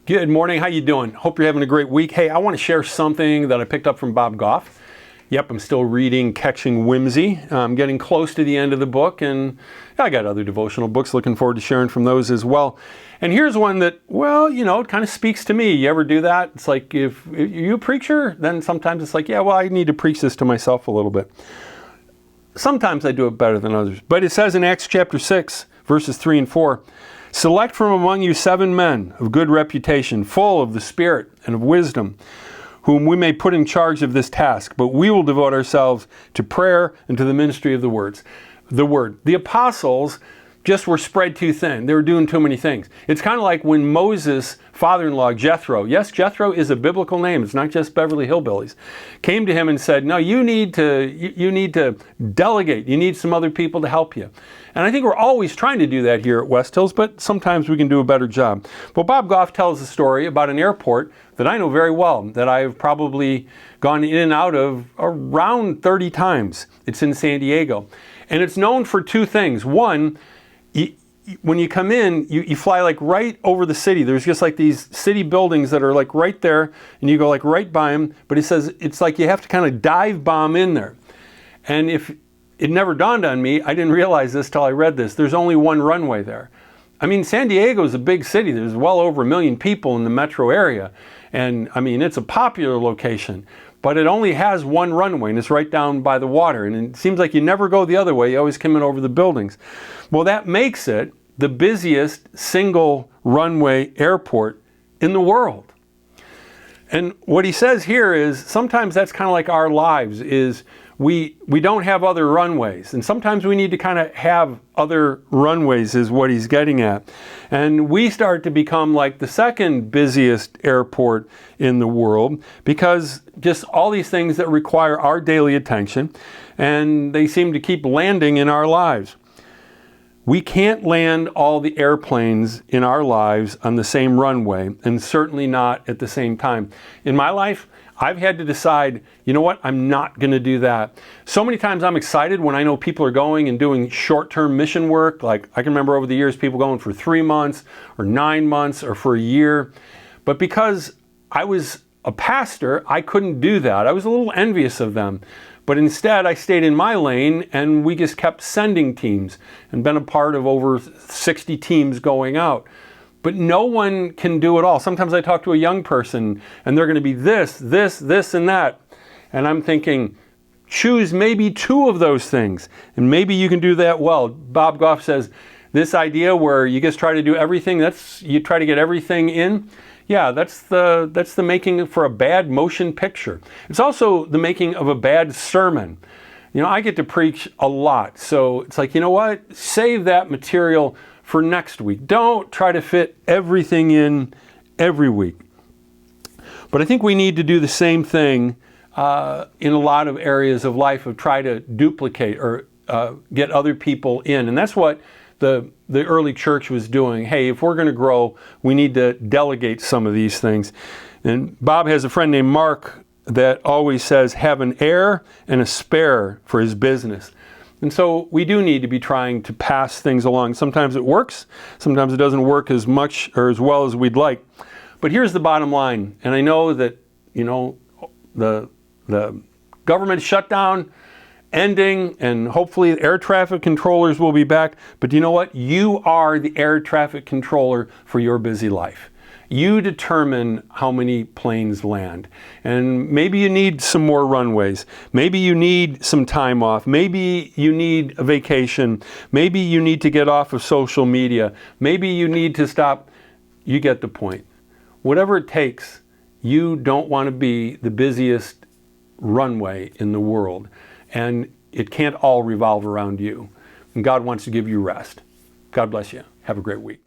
Good morning. How you doing? Hope you're having a great week. Hey, I want to share something that I picked up from Bob Goff. Yep, I'm still reading Catching Whimsy. I'm getting close to the end of the book, and I got other devotional books. Looking forward to sharing from those as well. And here's one that, well, it kind of speaks to me. You ever do that? It's like if you're a preacher, then sometimes it's like, yeah, well, I need to preach this to myself a little bit. Sometimes I do it better than others. But it says in Acts chapter 6, verses 3 and 4, "Select from among you 7 men of good reputation, full of the Spirit and of wisdom, whom we may put in charge of this task, but we will devote ourselves to prayer and to the ministry of the word. The apostles just were spread too thin. They were doing too many things. It's kind of like when Moses' father-in-law, Jethro, yes, Jethro is a biblical name. It's not just Beverly Hillbillies, came to him and said, no, you need to delegate. You need some other people to help you. And I think we're always trying to do that here at West Hills, but sometimes we can do a better job. Well, Bob Goff tells a story about an airport that I know very well, that I've probably gone in and out of around 30 times. It's in San Diego. And it's known for 2 things. One, when you come in, you fly like right over the city. There's just like these city buildings that are like right there, and you go like right by them. But he says it's like you have to kind of dive bomb in there. And if it never dawned on me, I didn't realize this till I read this, there's only one runway there. I mean, San Diego is a big city. There's well over 1 million people in the metro area. And I mean, it's a popular location. But it only has one runway, and it's right down by the water. And it seems like you never go the other way. You always come in over the buildings. Well, that makes it the busiest single runway airport in the world. And what he says here is sometimes that's kind of like our lives, is we don't have other runways. And sometimes we need to kind of have other runways is what he's getting at. And we start to become like the second busiest airport in the world because just all these things that require our daily attention, and they seem to keep landing in our lives. We can't land all the airplanes in our lives on the same runway, and certainly not at the same time. In my life, I've had to decide, you know what, I'm not going to do that. So many times I'm excited when I know people are going and doing short-term mission work. Like I can remember over the years people going for 3 months or 9 months or for a year. But because I was a pastor, I couldn't do that. I was a little envious of them. But instead, I stayed in my lane, and we just kept sending teams and been a part of over 60 teams going out. But no one can do it all. Sometimes I talk to a young person, and they're going to be this, and that. And I'm thinking, choose maybe 2 of those things, and maybe you can do that well. Bob Goff says, this idea where you just try to do everything, you try to get everything in, yeah, that's the making for a bad motion picture. It's also the making of a bad sermon. I get to preach a lot, so it's like, you know what? Save that material for next week. Don't try to fit everything in every week. But I think we need to do the same thing in a lot of areas of life, of try to duplicate or get other people in. And that's what the early church was doing. Hey, if we're going to grow, we need to delegate some of these things. And Bob has a friend named Mark that always says, have an heir and a spare for his business. And so we do need to be trying to pass things along. Sometimes it works, sometimes it doesn't work as much or as well as we'd like. But here's the bottom line, and I know that, the government shutdown ending, and hopefully air traffic controllers will be back. But you know what? You are the air traffic controller for your busy life. You determine how many planes land. And maybe you need some more runways. Maybe you need some time off. Maybe you need a vacation. Maybe you need to get off of social media. Maybe you need to stop. You get the point. Whatever it takes, you don't want to be the busiest runway in the world. And it can't all revolve around you. And God wants to give you rest. God bless you. Have a great week.